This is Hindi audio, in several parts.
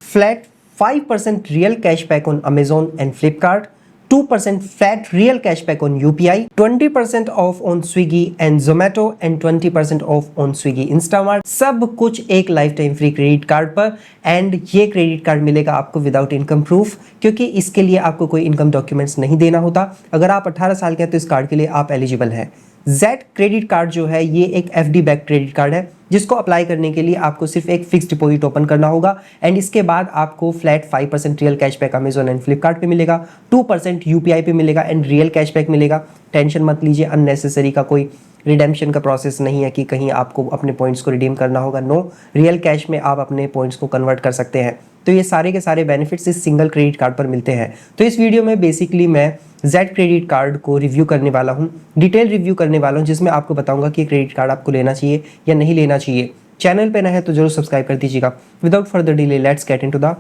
flat 5% real cashback on Amazon and Flipkart, 2% flat real cashback on UPI, 20% off on Swiggy and Zomato and 20% off on Swiggy Instamart। सब कुछ एक life time free credit card पर। एंड ये क्रेडिट कार्ड मिलेगा आपको विदाउट इनकम प्रूफ, क्योंकि इसके लिए आपको कोई इनकम डॉक्यूमेंट्स नहीं देना होता। अगर आप 18 साल के हैं तो इस कार्ड के लिए आप एलिजिबल हैं। जेड क्रेडिट कार्ड जो है ये एक एफडी बैक क्रेडिट कार्ड है, जिसको अप्लाई करने के लिए आपको सिर्फ एक फिक्स डिपॉजिट ओपन करना होगा एंड इसके बाद आपको flat 5% real cashback Amazon and Flipkart पे मिलेगा, 2% यूपीआई पे मिलेगा एंड रियल कैशबैक मिलेगा। टेंशन मत लीजिए, अननेसेसरी का कोई रिडेम्पशन का प्रोसेस नहीं है कि कहीं आपको अपने पॉइंट्स को रिडीम करना होगा। नो, रियल कैश में आप अपने पॉइंट्स को कन्वर्ट कर सकते हैं। तो ये सारे के सारे बेनिफिट्स इस सिंगल क्रेडिट कार्ड पर मिलते हैं। तो इस वीडियो में बेसिकली मैं जेड क्रेडिट कार्ड को रिव्यू करने वाला हूँ, डिटेल रिव्यू करने वाला हूँ, जिसमें आपको बताऊंगा कि क्रेडिट कार्ड आपको लेना चाहिए या नहीं लेना चाहिए। चैनल पे नए हैं तो जरूर सब्सक्राइब कर दीजिएगा। Without further delay let's get into the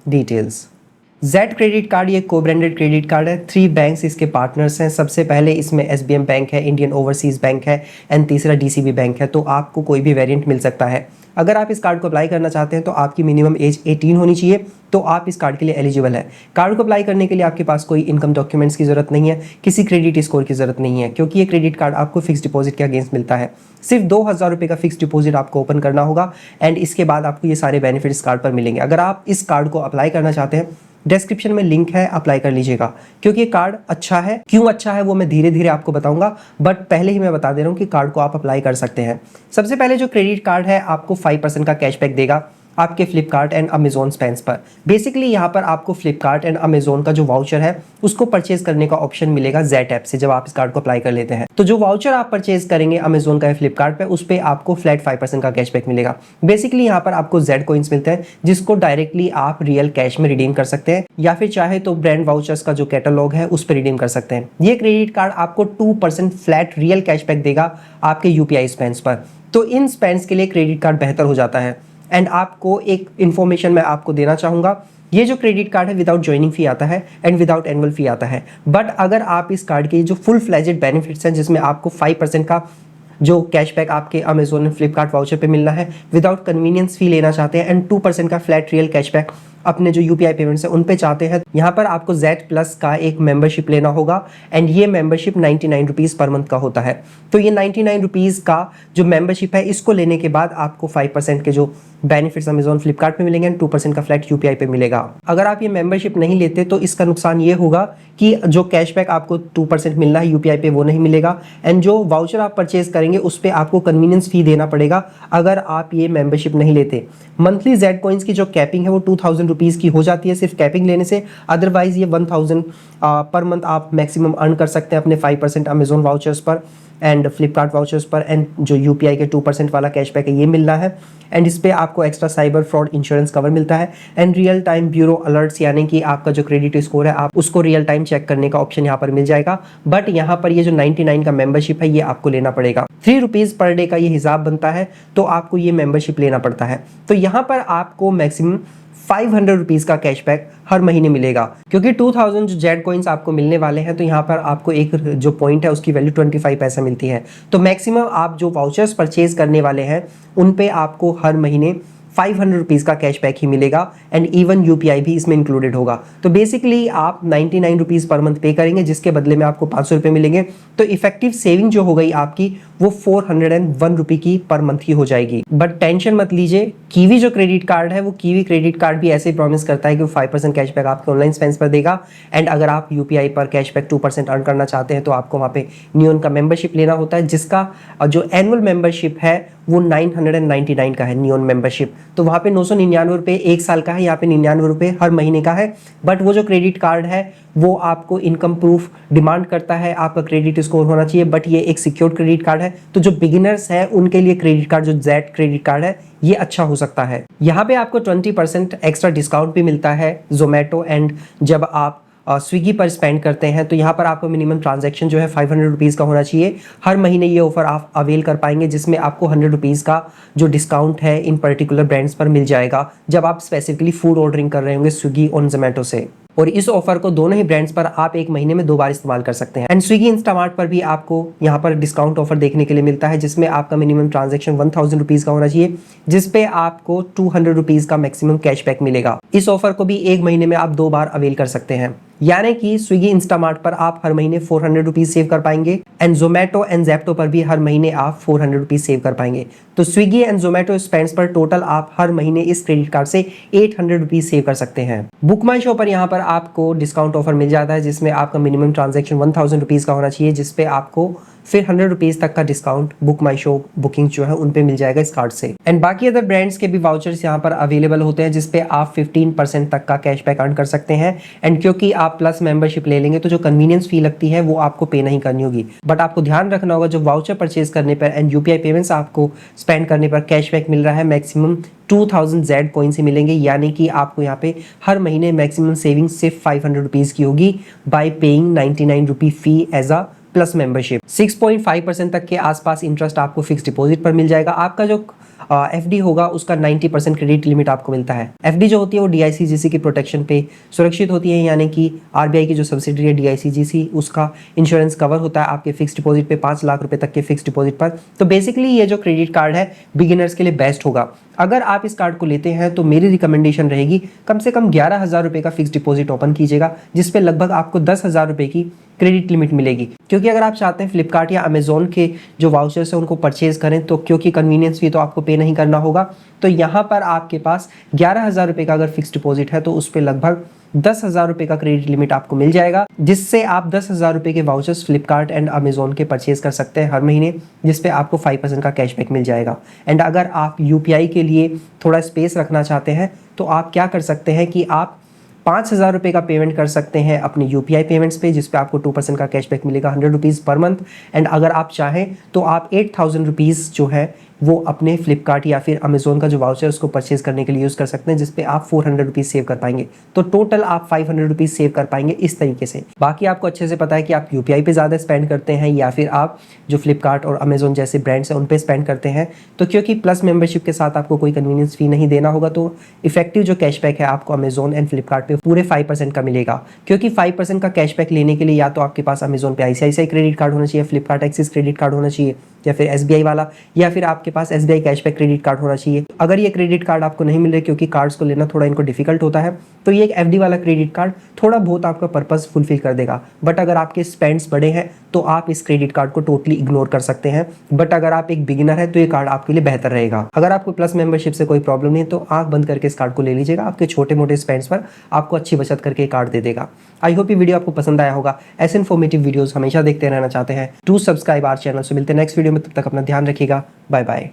details. Z credit card ये को ब्रांडेड क्रेडिट कार्ड है। 3 बैंक्स इसके पार्टनर्स हैं। सबसे पहले इसमें एसबीएम बैंक है, इंडियन ओवरसीज बैंक है एंड तीसरा डीसीबी बैंक है। तो आपको कोई भी वेरिएंट मिल सकता है। अगर आप इस कार्ड को अप्लाई करना चाहते हैं तो आपकी मिनिमम एज 18 होनी चाहिए, तो आप इस कार्ड के लिए एलिजिबल है। कार्ड को अप्लाई करने के लिए आपके पास कोई इनकम डॉक्यूमेंट्स की जरूरत नहीं है, किसी क्रेडिट स्कोर की जरूरत नहीं है, क्योंकि ये क्रेडिट कार्ड आपको फिक्स डिपॉजिट के अगेंस्ट मिलता है। सिर्फ 2000 रुपये का फिक्स डिपॉजिट आपको ओपन करना होगा एंड इसके बाद आपको ये सारे बेनिफिट इस कार्ड पर मिलेंगे। अगर आप इस कार्ड को अप्लाई करना चाहते हैं, डिस्क्रिप्शन में लिंक है, अप्लाई कर लीजिएगा, क्योंकि ये कार्ड अच्छा है। क्यों अच्छा है वो मैं धीरे धीरे आपको बताऊंगा, बट पहले ही मैं बता दे रहा हूँ कि कार्ड को आप अप्लाई कर सकते हैं। सबसे पहले जो क्रेडिट कार्ड है आपको 5% का कैशबैक देगा आपके फ्लिपकार्ट एंड अमेजोन स्पेंड्स पर। बेसिकली यहाँ पर आपको फ्लिपकार्ट एंड अमेजोन का जो वाउचर है उसको परचेज करने का ऑप्शन मिलेगा जेड ऐप से, जब आप इस कार्ड को अप्लाई कर लेते हैं। तो जो वाउचर आप परचेज करेंगे अमेजोन का या फ्लिपकार्ट पे, उस पर आपको फ्लैट 5% का कैशबैक मिलेगा। बेसिकली यहाँ पर आपको जेड कॉइंस मिलते हैं, जिसको डायरेक्टली आप रियल कैश में रिडीम कर सकते हैं या फिर चाहे तो ब्रांड वाउचर्स का जो कैटलॉग है उस पर रिडीम कर सकते हैं। ये क्रेडिट कार्ड आपको 2% फ्लैट रियल कैशबैक देगा आपके यूपीआई स्पेंड्स पर। तो इन स्पेंड्स के लिए क्रेडिट कार्ड बेहतर हो जाता है। एंड आपको एक इन्फॉर्मेशन मैं आपको देना चाहूँगा, ये जो क्रेडिट कार्ड है विदाउट ज्वाइनिंग फी आता है एंड विदाउट एनुअल फी आता है। बट अगर आप इस कार्ड के जो फुल फ्लेजेड बेनिफिट्स हैं, जिसमें आपको 5% का जो कैशबैक आपके अमेजोन एंड फ्लिपकार्ट वाउचर पे मिलना है विदाउट कन्वीनियंस फी लेना चाहते हैं एंड 2% का फ्लैट रियल कैशबैक अपने जो यूपीआई पेमेंट्स है उन पे चाहते हैं, यहाँ पर आपको जेड प्लस का एक मेंबरशिप लेना होगा एंड ये मेंबरशिप 99 रुपीज़ पर मंथ का होता है। तो ये 99 रुपीज़ का जो मेंबरशिप है, इसको लेने के बाद आपको 5% के जो बेनिफिट्स अमेजोन फ्लिपकार्ट पे मिलेंगे एंड 2% का फ्लैट यूपीआई पे मिलेगा। अगर आप ये मेंबरशिप नहीं लेते तो इसका नुकसान ये होगा कि जो कैशबैक आपको 2% मिलना है यूपीआई पे वो नहीं मिलेगा एंड जो वाउचर आप परचेज करेंगे उस पर आपको कन्वीनियंस फी देना पड़ेगा अगर आप ये मेंबरशिप नहीं लेते। मंथली जेड कॉइंस की जो कैपिंग है वो 2000 रुपीज़ की हो जाती है सिर्फ कैपिंग लेने से। अदरवाइज ये 1000 पर मंथ आप मैक्सिमम अर्न कर सकते हैं अपने 5% अमेजोन वाउचर्स पर एंड फ्लिपकार्ट वाउचर्स पर एंड जो यूपीआई के 2% वाला कैशबैक है ये मिलना है एंड इस पर आपको extra cyber fraud insurance cover मिलता है and real time bureau alerts, यानी कि आपका जो क्रेडिट स्कोर है आप उसको रियल टाइम चेक करने का ऑप्शन यहाँ पर मिल जाएगा। बट यहाँ पर ये जो 99 का मेंबरशिप है ये आपको लेना पड़ेगा। 3 रुपीज़ पर डे का ये हिसाब बनता है, तो आपको ये मेंबरशिप लेना पड़ता है। तो यहाँ पर आपको मैक्सिमम 500 रुपीज़ का कैशबैक हर महीने मिलेगा, क्योंकि 2000 जो जेड कॉइंस आपको मिलने वाले हैं तो यहाँ पर आपको एक जो पॉइंट है उसकी वैल्यू 25 पैसा मिलती है। तो मैक्सिमम आप जो वाउचर्स परचेज करने वाले हैं उन पे आपको हर महीने 500 रुपीज़ का कैशबैक ही मिलेगा एंड इवन यूपीआई भी इसमें इंक्लूडेड होगा। तो बेसिकली आप 99 रुपीज़ पर मंथ पे करेंगे, जिसके बदले में आपको 500 रुपये मिलेंगे। तो इफेक्टिव सेविंग जो हो गई आपकी वो 401 रुपये की पर मंथ की हो जाएगी। बट टेंशन मत लीजिए, कीवी जो क्रेडिट कार्ड है वो कीवी क्रेडिट कार्ड भी ऐसे ही प्रॉमिस करता है कि वो 5% कैशबैक आपके ऑनलाइन स्पेंस पर देगा एंड अगर आप यूपीआई पर कैशबैक 2% अर्न करना चाहते हैं तो आपको वहाँ पे नियॉन का मेंबरशिप लेना होता है, जिसका जो एनुअल मेंबरशिप है वो 999 का है नियॉन मेंबरशिप। तो वहाँ पे 999 रुपये एक साल का है, यहाँ पे 99 रुपये हर महीने का है। बट वो जो क्रेडिट कार्ड है वो आपको इनकम प्रूफ डिमांड करता है, आपका क्रेडिट स्कोर होना चाहिए, बट ये एक सिक्योर्ड क्रेडिट कार्ड है। तो जो बिगिनर्स हैं उनके लिए क्रेडिट कार्ड जो जेड क्रेडिट कार्ड है ये अच्छा हो सकता है। यहाँ पे आपको 20% एक्स्ट्रा डिस्काउंट भी मिलता है जोमेटो एंड जब आप स्विगी पर स्पेंड करते हैं तो यहाँ पर आपको मिनिमम ट्रांजैक्शन जो है 500 रुपीज़ का होना चाहिए। हर महीने ये ऑफर आप अवेल कर पाएंगे, जिसमें आपको 100 रुपीज़ का जो डिस्काउंट है इन पर्टिकुलर ब्रांड्स पर मिल जाएगा जब आप स्पेसिफिकली फूड ऑर्डरिंग कर रहे होंगे स्विगी और जोमेटो से। और इस ऑफर को दोनों ही ब्रांड्स पर आप एक महीने में 2 बार इस्तेमाल कर सकते हैं। एंड स्विगी इंस्टामार्ट पर भी आपको यहाँ पर डिस्काउंट ऑफर देखने के लिए मिलता है, जिसमें आपका मिनिमम ट्रांजेक्शन 1000 रुपीज का होना चाहिए, जिसपे आपको 200 रुपीज का मैक्सिमम कैशबैक मिलेगा। इस ऑफर को भी एक महीने में आप 2 बार अवेल कर सकते हैं, यानी कि स्विगी इंस्टामार्ट पर आप हर महीने 400 रुपीज सेव कर पाएंगे एंड जोमेटो एंड ज़ेप्टो पर भी हर महीने आप 400 रुपीज सेव कर पाएंगे। तो स्विगी एंड जोमेटो स्पेंड्स पर टोटल आप हर महीने इस क्रेडिट कार्ड से 800 रुपीज सेव कर सकते हैं। बुक माई शो पर यहाँ पर आपको डिस्काउंट ऑफर मिल जाता है, जिसमें आपका मिनिमम ट्रांजेक्शन 1000 रुपीज का होना चाहिए, जिसपे आपको फिर 100 रुपीज तक का डिस्काउंट बुक माई शो बुकिंग जो है उन पे मिल जाएगा इस कार्ड से। एंड बाकी अदर ब्रांड्स के भी वाउचर्स यहाँ पर अवेलेबल होते हैं, जिसपे आप 15% तक का कैशबैक अर्न कर सकते हैं। एंड क्योंकि आप प्लस मेंबरशिप ले लेंगे तो जो कन्वीनियंस फी लगती है वो आपको पे नहीं करनी होगी, बट आपको ध्यान रखना होगा जो वाउचर परचेज करने पर एंड यूपीआई पेमेंट्स आपको स्पेंड करने पर कैशबैक मिल रहा है मैक्सिमम 2000 Z कॉइन से मिलेंगे, यानी कि आपको यहाँ पे हर महीने मैक्सिमम सेविंग सिर्फ 500 रुपीज की होगी by paying 99 rupee fee as a plus membership. 6.5% तक के आसपास इंटरेस्ट आपको फिक्स डिपॉजिट पर मिल जाएगा। आपका जो एफडी होगा उसका 90% क्रेडिट लिमिट आपको मिलता है। एफडी जो होती है वो डीआईसीजीसी की प्रोटेक्शन पे सुरक्षित होती है, यानी कि आरबीआई की जो सब्सिडरी है डीआईसीजीसी उसका इंश्योरेंस कवर होता है आपके फिक्स डिपॉजिट पे 5 लाख रुपए तक के फिक्स डिपॉजिट पर। तो बेसिकली ये जो क्रेडिट कार्ड है बिगिनर्स के लिए बेस्ट होगा। अगर आप इस कार्ड को लेते हैं तो मेरी रिकमेंडेशन रहेगी कम से कम 11,000 रुपए का फिक्स डिपॉजिट ओपन कीजिएगा, जिसपे लगभग आपको 10,000 रुपए की क्रेडिट लिमिट मिलेगी। क्योंकि अगर आप चाहते हैं फ्लिपकार्ट या अमेजोन के जो वाउचर्स है उनको परचेज करें तो क्योंकि कन्वीनियंस फी तो आपको पे नहीं करना होगा, तो यहाँ पर आपके पास 11,000 रुपए का अगर फिक्स डिपॉजिट है तो उस पर लगभग 10,000 रुपए का क्रेडिट लिमिट आपको मिल जाएगा, जिससे आप 10,000 रुपए के वाउचर्स फ्लिपकार्ट एंड अमेजोन के परचेज कर सकते हैं हर महीने, जिसपे आपको 5% का कैशबैक मिल जाएगा। एंड अगर आप यूपीआई के लिए थोड़ा स्पेस रखना चाहते हैं तो आप क्या कर सकते हैं कि आप 5,000 रुपए का पेमेंट कर सकते हैं अपने यूपीआई पेमेंट्स पे, जिसपे आपको 2% का कैशबैक मिलेगा 100 रुपीज़ पर मंथ। एंड अगर आप चाहें तो आप 8,000 रुपीज़ जो है वो अपने फ्लिपकार्ट या फिर अमेजोन का जो वाउचर है उसको परचेज करने के लिए यूज़ कर सकते हैं, जिसपे आप 400 रुपीज़ सेव कर पाएंगे। तो टोटल आप 500 रुपीज़ सेव कर पाएंगे इस तरीके से। बाकी आपको अच्छे से पता है कि आप यूपीआई पे ज़्यादा स्पेंड करते हैं या फिर आप जो फ्लिपकार्ट और अमेजोन जैसे ब्रांड्स हैं उन पे स्पेंड करते हैं, तो क्योंकि प्लस मेंबरशिप के साथ आपको कोई कन्वीनियंस फी नहीं देना होगा, तो इफेक्टिव जो कैशबैक है आपको अमेजोन एंड फ्लिपकार्ट पे पूरे 5% का मिलेगा। क्योंकि 5% का कैशबैक लेने के लिए या तो आपके पास अमेजोन पे आईसीआईसीआई क्रेडिट कार्ड होना चाहिए, फ्लिपकार्ट एक्सिस क्रेडिट कार्ड होना चाहिए, या फिर एसबीआई वाला, या फिर आपके पास एसबीआई कैशबैक क्रेडिट कार्ड होना चाहिए। अगर ये क्रेडिट कार्ड आपको नहीं मिल रहे क्योंकि कार्ड्स को लेना थोड़ा इनको डिफिकल्ट होता है, तो ये एक एफडी वाला क्रेडिट कार्ड थोड़ा बहुत आपका पर्पस फुलफिल कर देगा। बट अगर आपके स्पेंड्स बड़े हैं तो आप इस क्रेडिट कार्ड को टोटली इग्नोर कर सकते हैं। बट अगर आप एक बिगिनर है तो ये कार्ड आपके लिए बेहतर रहेगा। अगर आपको प्लस मेंबरशिप से कोई प्रॉब्लम नहीं है तो आंख बंद करके इस कार्ड को ले लीजिएगा, आपके छोटे मोटे स्पेंड्स पर आपको अच्छी बचत करके कार्ड दे देगा। आई होप ये वीडियो आपको पसंद आया होगा। ऐसे इन्फॉर्मेटिव वीडियोस हमेशा देखते रहना चाहते हैं, डू सब्सक्राइब आवर चैनल। से मिलते हैं नेक्स्ट वीडियो में, तब तक अपना ध्यान रखिएगा। Bye bye.